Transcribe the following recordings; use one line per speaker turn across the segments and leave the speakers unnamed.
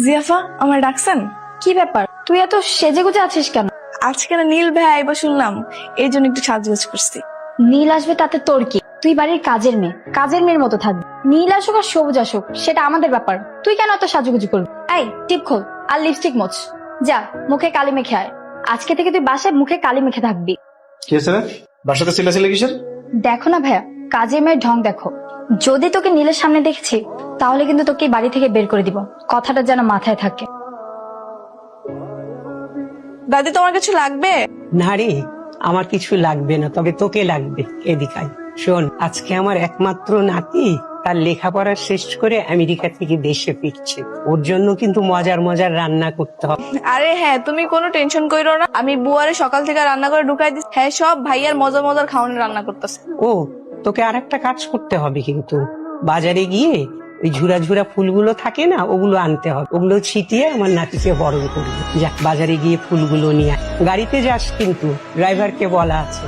জিয়াফা, আমার ডাকছেন?
কি ব্যাপার, তুই এত সেজেগুজে আছিস কেন?
আজকে না নীল ভাই আইবা শুনলাম, এই জন্য একটু সাজগোজ করছি।
নীল আসবে তাতে তোর কি? তুই বাড়ির কাজের মেয়ে, কাজের মেয়ের মতো থাকবি। নীল আসুক আর সবুজ আসুক সেটা আমাদের ব্যাপার, তুই কেন এত সাজুগুজু করবি? এই টিপ খোল আর লিপস্টিক মোছ, যা মুখে কালি মেখে আয়। আজকে থেকে তুই বাসায় মুখে কালি মেখে থাকবি।
কি হয়েছে রে? বাসাতে চিল্লাচিল্লি কিসের?
দেখো না ভাইয়া, কাজের মেয়ের ঢং দেখো। যদি তোকে নীলের সামনে দেখছি তাহলে কিন্তু তোকে এই বাড়ি থেকে বের করে দিব, কথাটা যেন মাথায় থাকে।
দাদি, তোমার কিছু লাগবে?
না রে, আমার কিছু লাগবে না, তবে তোকে লাগবে। এদিকে আয়। শোন, আজকে আমার একমাত্র নাতি তার লেখাপড়া শেষ করে আমেরিকা থেকে দেশে ফিরছে। ওর জন্য কিন্তু মজার মজার রান্না করতে হবে।
আরে হ্যাঁ, তুমি কোনো টেনশন কইরো না, আমি বুয়ারে সকাল থেকে রান্না করে ঢুকাই দিচ্ছি। হ্যাঁ, সব ভাইয়ার মজার মজার খাওয়ানোর রান্না করতেছে।
ও, তোকে আর একটা কাজ করতে হবে, কিন্তু বাজারে গিয়ে ওই ঝুরা ঝুরা ফুলগুলো থাকে না, ওগুলো আনতে হবে। ওগুলো ছিটিয়ে আমার নাতিকে বরণ করবে। যা, বাজারে গিয়ে ফুলগুলো নিয়ে আয়। গাড়িতে যাস কিন্তু, ড্রাইভারকে বলা আছে।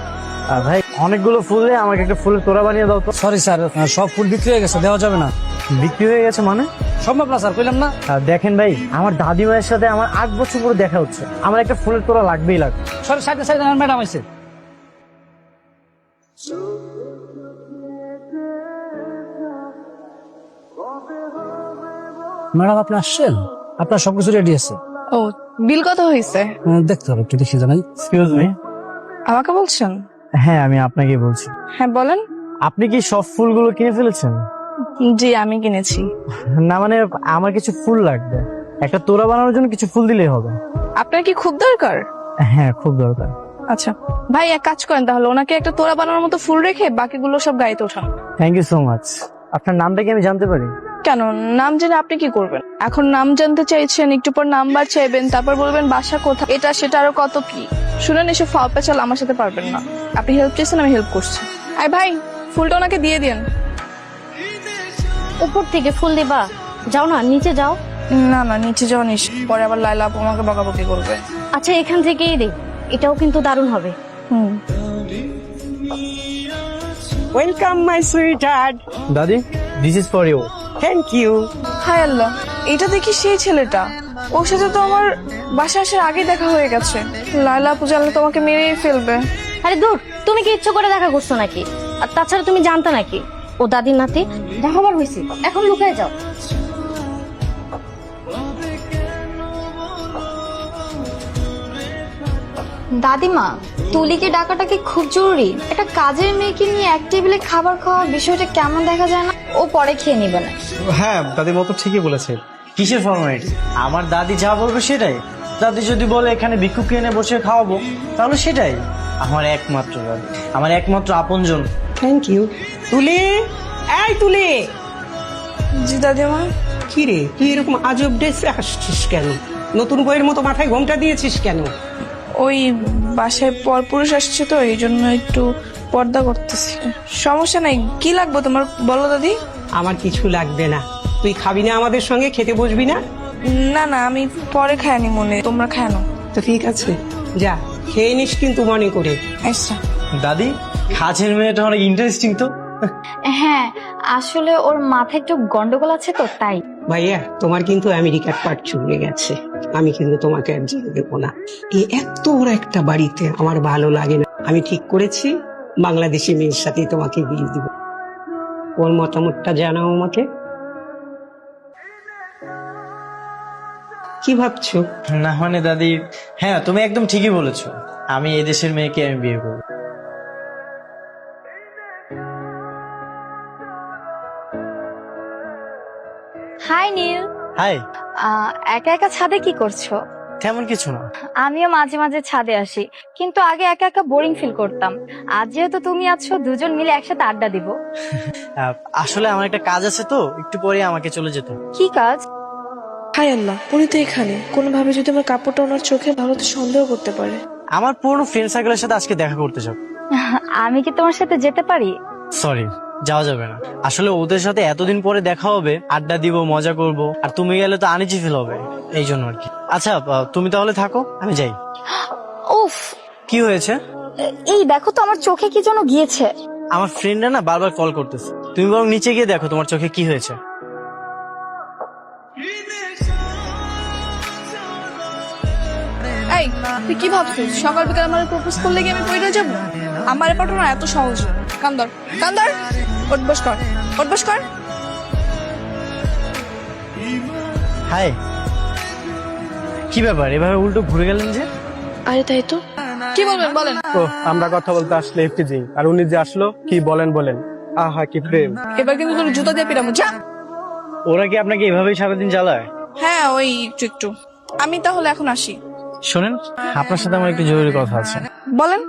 ভাই অনেকগুলো ফুল দিয়ে আমাকে একটা ফুলের তোড়া বানিয়ে দাও তো।
সরি স্যার, সব ফুল বিক্রি হয়ে গেছে, দেওয়া যাবে না।
বিক্রি হয়ে গেছে মানে?
সম্ভব না স্যার, কইলাম না।
দেখেন ভাই, আমার দাদিমায়ের সাথে আমার 8 বছর পরে দেখা হচ্ছে, আমার একটা ফুলের তোড়া লাগবেই লাগবে।
সরি, সাইডে সাইডে ম্যাডাম আছে। ম্যাডাম আপনি আসছেন, আপনার সবকিছু রেডি আছে।
ও, বিল কত হয়েছে?
দেখতে হবে, একটু দেখি জানাই।
Excuse me.
আমাকে বলছেন?
হ্যাঁ, আমি আপনাকে বলছি।
হ্যাঁ বলেন।
আপনি কি সব ফুলগুলো কিনে ফেলেছেন?
জি, আমি কিনেছি।
না মানে, আমার কিছু ফুল লাগবে, একটা তোড়া বানানোর জন্য কিছু ফুল দিলেই হবে।
আপনার কি খুব দরকার?
হ্যাঁ, খুব দরকার।
আচ্ছা ভাই, এক কাজ করেন তাহলে, ওনাকে একটা তোড়া বানানোর মতো ফুল রেখে বাকিগুলো সব গাড়িতে ওঠান।
Thank you so much. আপনার নামটা কি আমি জানতে পারি?
কেন, নাম জেনে আপনি কি করবেন? এখন নাম জানতে চাইছেন, একটু পর নাম্বার চাইবেন, তারপর বলবেন বাসা কোথায়, এটা সেটা আরো কত কি। শুনেন, এসব ফাও পেঁচাল আমার সাথে পারবেন না। আপনি হেল্প চেয়েছেন, আমি হেল্প করছি। আয় ভাই, ফুলটা ওনাকে দিয়ে দিন।
উপর থেকে ফুল দিবা? যাও না, নিচে যাও।
না না, নিচে যাওয়া নিস, পরে আবার লাইলা আপু আমাকে বকাবকি করবে।
আচ্ছা, এখান থেকেই দে, এটাও কিন্তু দারুণ হবে।
Welcome my sweetheart.
দাদি, this is for you.
Thank you.
হায় আল্লাহ, এটা দেখি সেই ছেলেটা। ওর সাথে তো আমার বাসা আসার আগে দেখা হয়ে গেছে। লাইলা আপু জানলে তোমাকে মেরেই ফেলবে।
আরে দূর, তুমি কি ইচ্ছে করে দেখা করছো নাকি? আর তাছাড়া তুমি জানতে নাকি ও দাদির নাতি? দেখাবার হয়েছে, এখন লুকায় যাও। দাদিমা, তুলিকে ডাকাটা কি খুব জরুরি? একটা কাজের মেয়েকে নিয়ে এক টেবিলে খাবার খাওয়া বিষয়টা কেমন দেখা যায় না? ও পরে খেয়ে নিবে না।
হ্যাঁ, দাদির মতো ঠিকই বলেছে।
কিসের ফর্মালিটি? আমার দাদি যা বলবে সেটাই। দাদি যদি বলে এখানে ভিক্ষুক এনে বসে খাওয়াবো, তাহলে সেটাই। আমার একমাত্র দাদি, আমার একমাত্র আপনজন।
Thank you. তুলে, এই তুলে।
জি দাদিমা।
কি রে, তুই এরকম আজব ড্রেসে আসছিস কেন? নতুন বইয়ের মতো মাথায় ঘোমটা দিয়েছিস কেন?
ওই বাসায় পরপুরুষ আসছে তো, এই জন্য একটু পর্দা করতেছি। সমস্যা নাই, কি লাগবে তোমার বলো দাদি।
আমার কিছু লাগবে না। তুই খাবি না আমাদের সঙ্গে? খেতে বসবি না?
না না, আমি পরে খাইনি, মনে তোমরা খায় না।
তো ঠিক আছে, যা খেয়ে নিস কিন্তু মনে করে।
আচ্ছা।
দাদি, কাজের মেয়েটা অনেক ইন্টারেস্টিং তো।
হ্যাঁ, আসলে ওর মাথায় একটু গন্ডগোল আছে তো, তাই।
ভাইয়া, তোমার কিন্তু আমেরিকার পাট চুকে গেছে। আমি কিন্তু তোমাকে আর যেতে দেবো না। এই এত বড় একটা বাড়িতে আমার ভালো লাগে না। আমি ঠিক করেছি, বাংলাদেশি মেয়ের সাথে তোমাকে বিয়ে দিব। ওর মতামতটা জানাও আমাকে। কি ভাবছো?
না মানে দাদি, হ্যাঁ তুমি একদম ঠিকই বলেছো, আমি এই দেশের মেয়েকে আমি বিয়ে করবো।
হাই নীল।
হাই।
একা একা ছাদে কি করছো?
তেমন কিছু না।
আমিও মাঝে মাঝে ছাদে আসি, কিন্তু আগে একা একা বোরিং ফিল করতাম। আজ যেহেতু তুমি আছো, দুজন মিলে একসাথে আড্ডা দিব।
আসলে আমার একটা কাজ আছে তো, একটু পরে আমাকে চলে যেতে হবে।
কি কাজ?
হায় আল্লাহ, উনি তো এখানে। কোনোভাবে যদি আমার কাপড়টা ওনার চোখে ভালো, তো সন্দেহ করতে পারে।
আমার পুরনো ফ্রেন্ড সার্কেলের সাথে আজকে দেখা করতে যাব।
আমি কি তোমার সাথে যেতে পারি?
সরি, যাওয়া যাবে না। আসলে ওদের সাথে এতদিন পরে দেখা হবে, আড্ডা দিব, মজা করব, আর তুমি গেলে তো আনিজি ফিল হবে, এই জন্য আর কি। আচ্ছা তুমি তাহলে থাকো, আমি যাই।
উফ,
কি হয়েছে?
এই দেখো তো, আমার চোখে কি যেন গিয়েছে।
আমার ফ্রেন্ডরা না বারবার কল করতেছে, তুমি বরং নিচে গিয়ে দেখো তোমার চোখে কি হয়েছে।
এই তুই কি ভাবছিস সকাল বিকাল আমার প্রপোজ করলে কি আমি পড়ে যাবো? আমার পাঠানো এত সহজ না। কান্দর কান্দর, ওঠ বস কর, ওঠ বস কর।
হাই, কি ব্যাপার এভাবে উল্টো ঘুরে গেলেন যে?
আরে তাই তো, কি বলবেন বলেন।
ও আমরা কথা বলতে আসলে এফটিজি আর উনি যে আসলো কি বলেন আহা কি প্রেম।
এবার কিন্তু তোর জুতা দিয়ে পিরামো, যা।
ওরা কি আপনাকে এভাবেই সারাদিন চালায়?
হ্যাঁ ওই একটু একটু। আমি তাহলে এখন আসি।
শোনেন, আপনার সাথে আমার একটু জরুরি কথা আছে।
বলেন।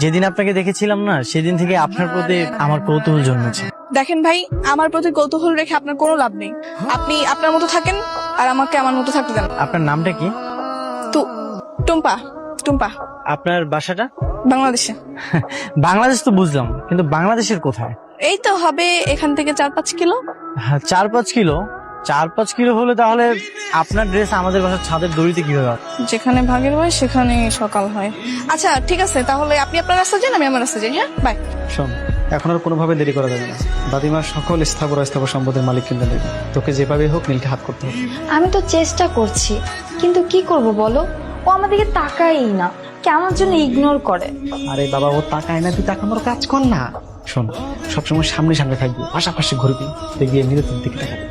যেদিন আপনাকে দেখেছিলাম না, সেদিন থেকে আপনার প্রতি আমার কৌতূহল জন্মেছে।
দেখেন ভাই, আমার প্রতি কৌতূহল রেখে আপনার কোনো লাভ নেই। আপনি আপনার মতো থাকেন আর আমাকে আমার মতো থাকতে দেন।
আপনার নামটা কি?
টুম্পা। টুম্পা।
আপনার বাসাটা?
বাংলাদেশে।
বাংলাদেশ তো বুঝলাম, কিন্তু বাংলাদেশের কোথায়?
এই তো হবে এখান থেকে 4-5 কিলো।
4-5 কিলো? 4-5 কিলো হলে তাহলে আপনার ড্রেস আমাদের বাসার ছাদের দড়িতে কিভাবে হবে?
যেখানে ভাগের হয় সেখানে সকাল হয়। আচ্ছা ঠিক আছে, তাহলে আপনি আপনার রাস্তা যান, আমি আমার রাস্তা যাই। হ্যাঁ বাই।
শোন, এখন আর কোনোভাবে দেরি করা যাবে না। দাদিমার সকল স্থাবর অস্থাবর সম্পদের মালিক কিন্তু নেবে। তোকে যেভাবে হোক নীলকে হাত করতে হবে।
আমি তো চেষ্টা করছি, কিন্তু কি করব বলো, ও আমাদেরকে তাকাই না, কেমন জন্য ইগনোর করে।
আরে বাবা, ও তাকায় না, তুই তাকানোর কাজ কর না। শোন, সবসময় সামনে সামনে থাকবি, পাশাপাশি ঘুরবি, দেখবি এমনিতে তোর দিকে তাকাবি।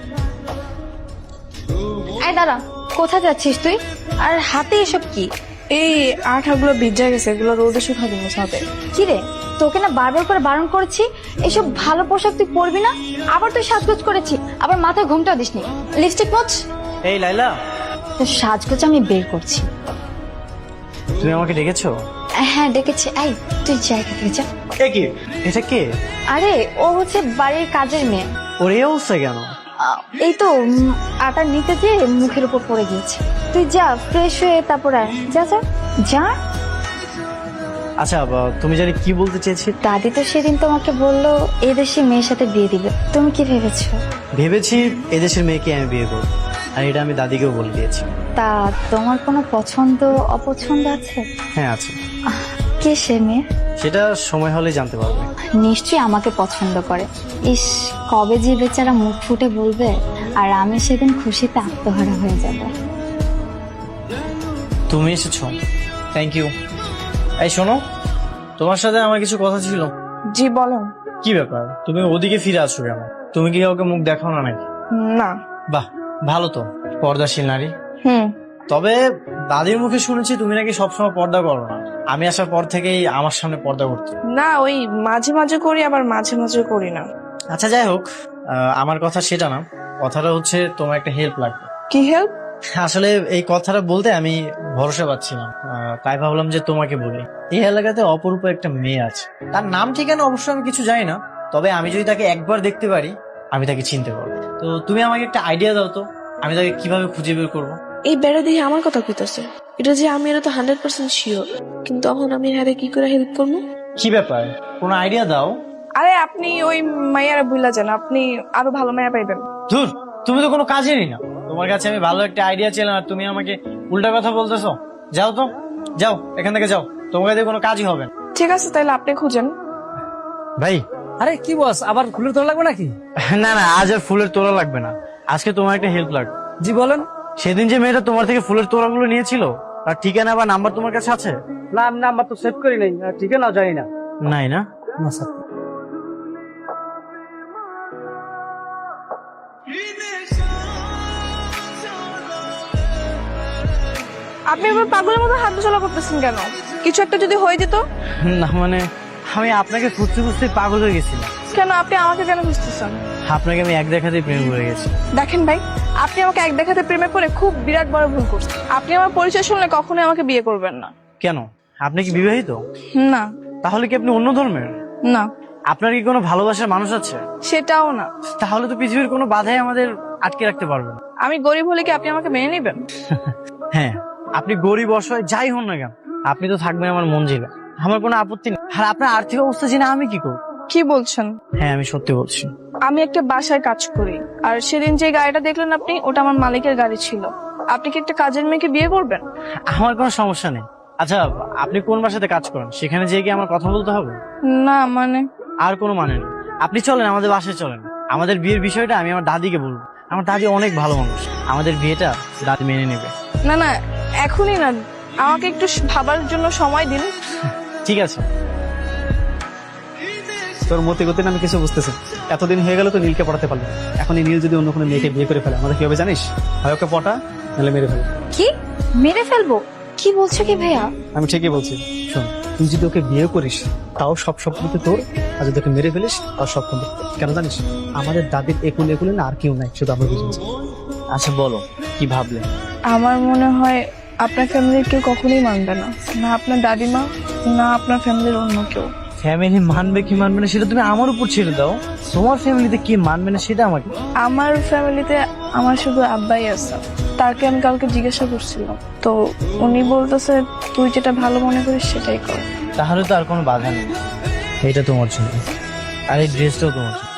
এই দাঁড়া, কোথায় যাচ্ছিস তুই? আর হাতে এসব কি?
এই আঠাগুলো ভিজা গেছে, এগুলো রোদে শুকাতে হবে।
কি রে, তোকে না বারবার করে বারণ করেছি এসব ভালো পোশাক তুই পরবি না। আবার তুই সাজগোজ করেছি, আবার মাথায় ঘুমটা দিসনি। লিপস্টিক মোচ।
এই লাইলা,
তোর সাজগোজ আমি বের করছি।
তুমি আমাকে ডেকেছো?
হ্যাঁ ডেকেছি। এই তুই জায়গা থেকে যা।
এ কি? এটা কে?
আরে ও হচ্ছে বাড়ির কাজের মেয়ে।
ওর এই অবস্থা কেন?
এই তো আটা নিতে গিয়ে মুখের উপর পড়ে গিয়েছে। তুই যা, ফ্রেশ হয়ে তারপর আয়। যা যা যা।
আচ্ছা, তুমি জানি কি বলতে চেয়েছি?
দাদি তো সেদিন তোমাকে বললো এদেশে মেয়ের সাথে বিয়ে দিবে, তুমি কি ভেবেছো?
ভেবেছি এদেশের মেয়েকে আমি বিয়ে করব, আর এটা আমি দাদিকেও বলে দিয়েছি।
তা তোমার কোনো পছন্দ অপছন্দ আছে?
হ্যাঁ আছে।
কে সে মেয়ে?
সেটা সময় হলে জানতে পারবে।
নিশ্চয়ই আমাকে পছন্দ করে। ইস, কবে যে বেচারা মুখ ফুটে বলবে, আর আমি সেদিন খুশিতে আত্মহারা হয়ে যাব।
তুমি এসেছো, থ্যাংক ইউ। এই শোনো, তোমার সাথে আমার কিছু কথা ছিল।
জি বলেন।
কি ব্যাপার, তুমি ওদিকে ফিরে আসছো কেন? তুমি কি কাউকে মুখ দেখাও না নাকি?
না।
বাহ, ভালো তো, পর্দাশীল নারী।
হুম।
তবে দাদির মুখে শুনেছি তুমি নাকি সবসময় পর্দা করো না। আমি আসার পর থেকেই আমার সামনে পর্দা করতে।
না, ওই মাঝে মাঝে করি, আবার মাঝে মাঝে করি না।
আচ্ছা যাই হোক, আমার কথা সেটা না, কথাটা হচ্ছে তোমার একটা হেল্প লাগবে।
কি হেল্প?
আসলে এই কথাটা বলতে আমি ভরসা পাচ্ছি না, তাই ভাবলাম যে তোমাকে বলি। এই এলাকাতে অপরূপ একটা মেয়ে আছে, তার নাম ঠিকানা অবশ্য আমি কিছু জানি না, তবে আমি যদি তাকে একবার দেখতে পারি আমি তাকে চিনতে পারবো। তো তুমি আমাকে একটা আইডিয়া দাও তো, আমি তাকে কিভাবে খুঁজে বের করবো?
এই বেড়া দিয়ে আমার কথা কইতাছে, এটা যে আমি এটা তো 100% শিওর, কিন্তু তখন আমি হ্যারে কি করে হেল্প করবো?
কি ব্যাপার, কোনো আইডিয়া দাও।
আরে আপনি ওই মাইয়ারা বুইলা যান, আপনি আরো ভালো মাইয়া পাইবেন।
ধুর, তুমি তো কোনো কাজেরই না। তোমার কাছে আমি ভালো একটা আইডিয়া ছিলাম আর তুমি আমাকে উল্টা কথা বলতেছো। যাও তো, যাও এখান থেকে যাও, তোমার কাছে কোনো কাজই হবে না।
ঠিক আছে, তাহলে আপনি খুঁজেন।
ভাই,
আরে কি বস, আবার ফুলের তোলা লাগবে নাকি?
না না, আজ আর ফুলের তোড়া লাগবে না, আজকে তোমার একটা হেল্প লাগবে।
জি বলেন।
সেদিন যে মেয়েটা তোমার থেকে ফুলের তোড়াগুলো নিয়েছিল, তার ঠিকানা বা নাম্বার তোমার কাছে আছে?
না, নাম্বার তো সেভ করি নাই, ঠিকানা জানি না।
নাই না?
না স্যার।
আপনি এবার পাগলের মতো হাত চলা করতেছেন কেন? কিছু একটা যদি হয়ে যেত?
না মানে, আমি আপনাকে খুঁজতে খুঁজতে পাগল হয়ে গেছিলাম।
কেন আপনি আমাকে কেন খুঁজতেছেন?
আপনাকে আমি এক দেখাতেই প্রেম করে গেছি।
দেখেন ভাই, আপনি আমাকে এক দেখাতে প্রেমে পড়ে খুব বিরাট বড় ভুল করছেন। আপনি আমার পরিচয় শুনলে কখনোই আমাকে বিয়ে করবেন না।
কেন, আপনি কি বিবাহিত?
না।
তাহলে কি আপনি অন্য ধর্মের?
না।
আপনার কি কোনো ভালোবাসার মানুষ আছে?
সেটাও না।
তাহলে তো পৃথিবীর কোনো বাধাই আমাদের আটকে রাখতে পারবে না।
আমি গরিব হলে কি আপনি আমাকে মেনে নেবেন?
হ্যাঁ, আপনি গরিব অসহায় যাই হন না কেন, আপনি তো থাকবেন আমার মঞ্জিলে, আমার কোনো আপত্তি নেই। আর আপনার আর্থিক অবস্থা জেনে আমি কি করব?
কি বলছেন?
হ্যাঁ, আমি সত্যি বলছি।
আমি একটা বাসায় কাজ করি, আর সেদিন যে গাড়িটা দেখলেন আপনি, ওটা আমার মালিকের গাড়ি ছিল। আপনি কি একটা কাজের মেয়েকে বিয়ে করবেন?
আমার কোনো সমস্যা নেই। আচ্ছা, আপনি কোন বাসাতে কাজ করেন? সেখানে যেয়ে কি আমার কথা বলতে হবে?
না মানে?
আর কোনো মানে নেই, আপনি চলেন আমাদের বাসায় চলেন। আমাদের বিয়ের বিষয়টা আমি আমার দাদিকে বলবো। আমার দাদি অনেক ভালো মানুষ, আমাদের বিয়েটা দাদি মেনে নেবে।
না না, এখনই না, আমাকে একটু ভাবার জন্য সময় দিন।
ঠিক আছে।
তোর মতে গতি আমি কিছু বুঝতেছি। এতদিন হয়ে গেল তো নীলকে পড়াতে পারলো, এখন এই নীল যদি অন্য কোনো মেয়েকে বিয়ে করে ফেলে আমাদের কি হবে জানিস? হয় ওকে পটা, নাহলে মেরে ফেলে।
কি মেরে ফেলবো? কি বলছো কি ভাইয়া?
আমি ঠিকই বলছি। শোন, তুই যদি ওকে বিয়ে করিস তাও সব সম্পত্তি তোর, আর যদি ওকে মেরে ফেলিস তাও সব সম্পত্তি তোর। কেন জানিস? আমাদের দাদির একুলে না আর কেউ নাই, শুধু আমরা বুঝেছি।
আচ্ছা বলো কি ভাবলে?
আমার মনে হয় আপনার ফ্যামিলির কেউ কখনোই মানবে না, না আপনার দাদিমা, না আপনার ফ্যামিলির অন্য কেউ।
ফ্যামিলি মানবে কি মানবে না সেটা তুমি আমার উপর ছেড়ে দাও। তোমার ফ্যামিলিতে কি মানবে না সেটা আমাকে।
আমার ফ্যামিলিতে আমার শুধু আব্বাই আছে। তাকে আমি কালকে জিজ্ঞাসা করছিলাম, তো উনি বলতেছে তুই যেটা ভালো মনে করিস সেটাই কর।
তাহলে তো আর কোনো বাধা নেই। এটা তোমার জন্য, আর এই ড্রেসটাও তোমার জন্য।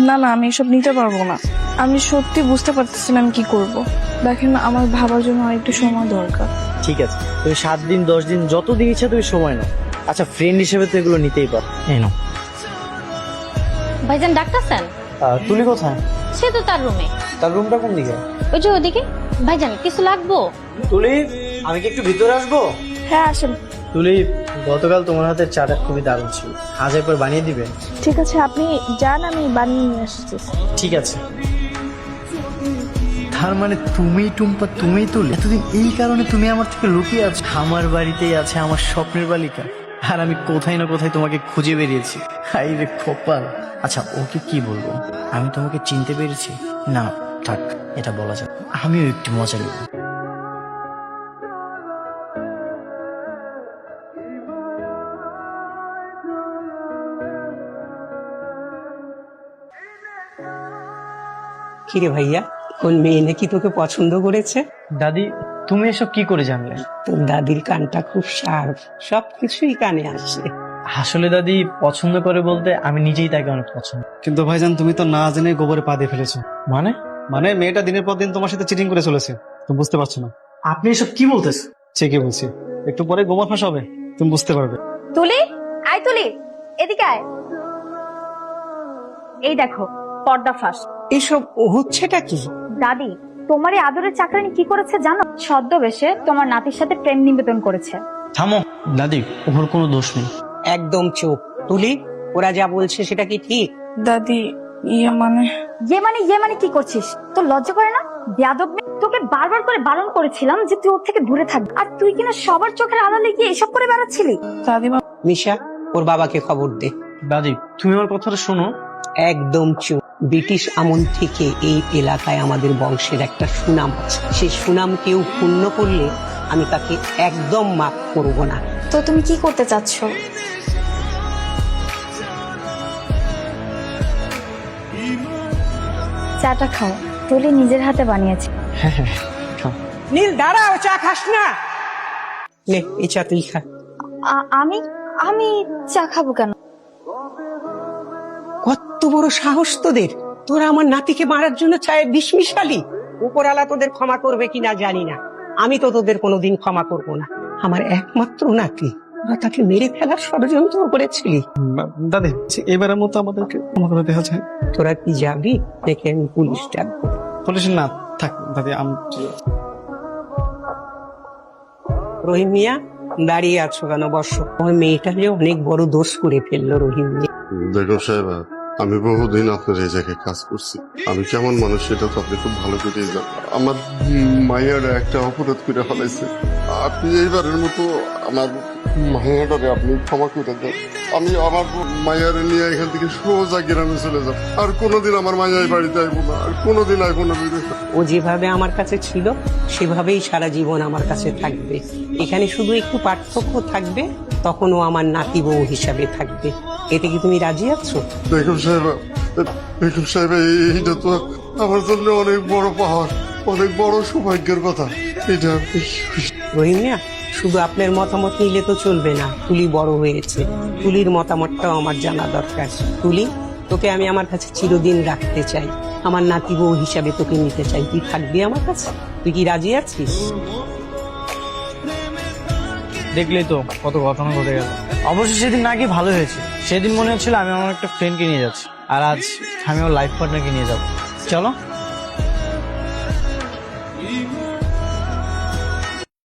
না না, আমি এসব নিতে পারবো না। আমি সত্যি বুঝতে পারতেছি না আমি কি করব। দেখেন, আমার ভাবার জন্য আর একটু সময় দরকার।
ঠিক আছে, তুমি 7 দিন 10 দিন যত দিন ইচ্ছা তুমি সময় নাও। আচ্ছা ফ্রেন্ড হিসেবে তো এগুলো নিতেই পারো। এই নাও।
ভাইজান ডাক্তার স্যার?
তুলি কোথায়?
সে তো তার রুমে।
তার রুমটা কোন দিকে?
ওই যে ওদিকে। ভাইজান কিছু লাগবো?
তুলি, আমি কি একটু ভিতরে আসবো?
হ্যাঁ আসেন।
তুলি, গতকাল তোমার হাতের চাটা খুবই দারুণ ছিল, আজ একবার বানিয়ে দিবে?
ঠিক আছে, আপনি যান, আমি বানিয়ে নিয়ে আসছি।
ঠিক আছে। তার মানে তুমি টুম্পা, তুমি তুলি, এতদিন এই কারণে তুমি আমার থেকে লুকিয়ে আছো। আমার বাড়িতেই আছে আমার স্বপ্নের বালিকা, আর আমি কোথায় না কোথায় তোমাকে খুঁজে বেরিয়েছি। হাই রে কপাল। আচ্ছা ওকে কি বলবো? আমি তোমাকে চিনতে পেরেছি? না থাক, এটা বলা যাবে। আমিও একটু মজা নেব।
কিরে ভাইয়া, কোন মেয়ে নাকি তোকে পছন্দ করেছে?
দাদি, তুমি এসব কি করে জানলে?
তোর দাদির কানটা খুব শার্প, সবকিছুই কানে আসে।
আসলে দাদি পছন্দ করে বলতে আমি নিজেই তাকে অনেক পছন্দ।
কিন্তু ভাইজান তুমি তো না জেনে গোবরে পা দিয়ে ফেলেছো।
মানে?
মানে মেয়েটা দিনের পর দিন তোমার সাথে চিটিং করে চলেছে, তুমি বুঝতে পারছো না।
আপনি এসব কি বলতেছেন?
ঠিকই বলছি, একটু পরে গোবর ফাঁস হবে, তুমি বুঝতে পারবে।
তুলি, আয় তুলি, এদিকে আয়। এই দেখো পর্দা ফাঁস।
এসব হচ্ছেটা কি?
দাদি, তোমার এই আদরের চাকরানি কি করেছে জানো? ছদ্মবেশে তোমার নাতির সাথে প্রেম নিবেদন করেছে।
থামো দাদি, ওর কোনো দোষ নেই।
একদম চুপ তুলি, ওরা যা বলছে সেটা কি ঠিক?
দাদি, ইয়ে মানে
ইয়ে মানে কি করছিস? তোর লজ্জা করে না? বেয়াদব মেয়ে। তোকে বারবার করে বারণ করেছিলাম যে তুই ওর থেকে দূরে থাকবি, আর তুই কিনা সবার চোখের আড়ালে গিয়ে এসব করে বেড়াচ্ছিলি।
দাদিমা,
মিশা, ওর বাবাকে খবর দে।
দাদি তুমি আমার কথাটা শোনো।
একদম চুপ। ব্রিটিশ আমল থেকে এই এলাকায় আমাদের বংশের একটা সুনাম আছে, সেই সুনাম কেউ ক্ষুণ্ণ করলে আমি তাকে একদম মাফ করব না।
তো তুমি কি করতে চাচ্ছ? চাটা খাও, তুলি নিজের হাতে বানিয়েছে।
হ্যাঁ হ্যাঁ খাও।
নীল দাঁড়াও, চা খাস না? নে এই চা তুই খা।
আমি আমি চা খাবো কেন?
কত বড় সাহস তোদের! তোরা আমার নাতিকে মারার জন্য চায়ে বিষ মিশালি। উপরালা তোদের ক্ষমা করবে কিনা জানি না, আমি তো তোদের কোনোদিন ক্ষমা করব না। আমার একমাত্র নাতি, তোরা তাকে মেরে ফেলার ষড়যন্ত্র করেছিলি।
দাদি, এবারের মতো আমাদেরকে ক্ষমা করে দেওয়া যায়।
তোরা কি যাবি দেখে আমি পুলিশ ডাকবো?
পুলিশ না থাক দাদি,
রহিম মিয়া, দাঁড়িয়ে আছো কেন? বসো। ওই মেয়েটা যে অনেক বড় দোষ করে ফেললো রহিম মিয়া।
দেখো সাহেব, আমি বহুদিন আপনার এই জায়গায় কাজ করছি। আমি কেমন মানুষ সেটা তো আপনি খুব ভালো করে জানেন। আমার মাইয়ারা একটা অপরাধ করে ফেলাইছে। আপনি এইবারের মতো আমার মাইয়াটারে আপনি ক্ষমা করে দেন। আমি আমার মাইয়ারে নিয়ে এখান থেকে সোজা গ্রামে চলে যাব। আর কোনোদিন আমার মাইয়া এই বাড়িতে আইবো না, আর কোনোদিন আইবো না।
ও যেভাবে আমার কাছে ছিল সেভাবেই সারা জীবন আমার কাছে থাকবে। এখানে শুধু একটু পার্থক্য থাকবে, তখন ও আমার নাতি বউ হিসাবে থাকবে। এতে কি তুমি রাজি আছো?
বেগম সাহেব, এইটা তো আমার জন্য অনেক বড় পাহাড়, অনেক বড় সৌভাগ্যের কথা। এটা
রহিম মিয়া, শুধু আপনার মতামত নিলে তো চলবে না। তুলি বড় হয়েছে, তুলির মতামতটাও আমার জানা দরকার। তুলি, তোকে আমি আমার কাছে চিরদিন রাখতে চাই, আমার নাতি বউ হিসাবে তোকে নিতে চাই। তুই থাকবি আমার কাছে? তুই কি রাজি আছিস?
দেখলেই তো কত ঘটনা ঘটে গেল। অবশ্য সেদিন নাকি ভালো হয়েছে। সেদিন মনে হচ্ছিল আমি আমার একটা ফ্রেন্ডকে নিয়ে যাচ্ছি, আর আজ আমি আমার লাইফ পার্টনারকে নিয়ে যাবো। চলো।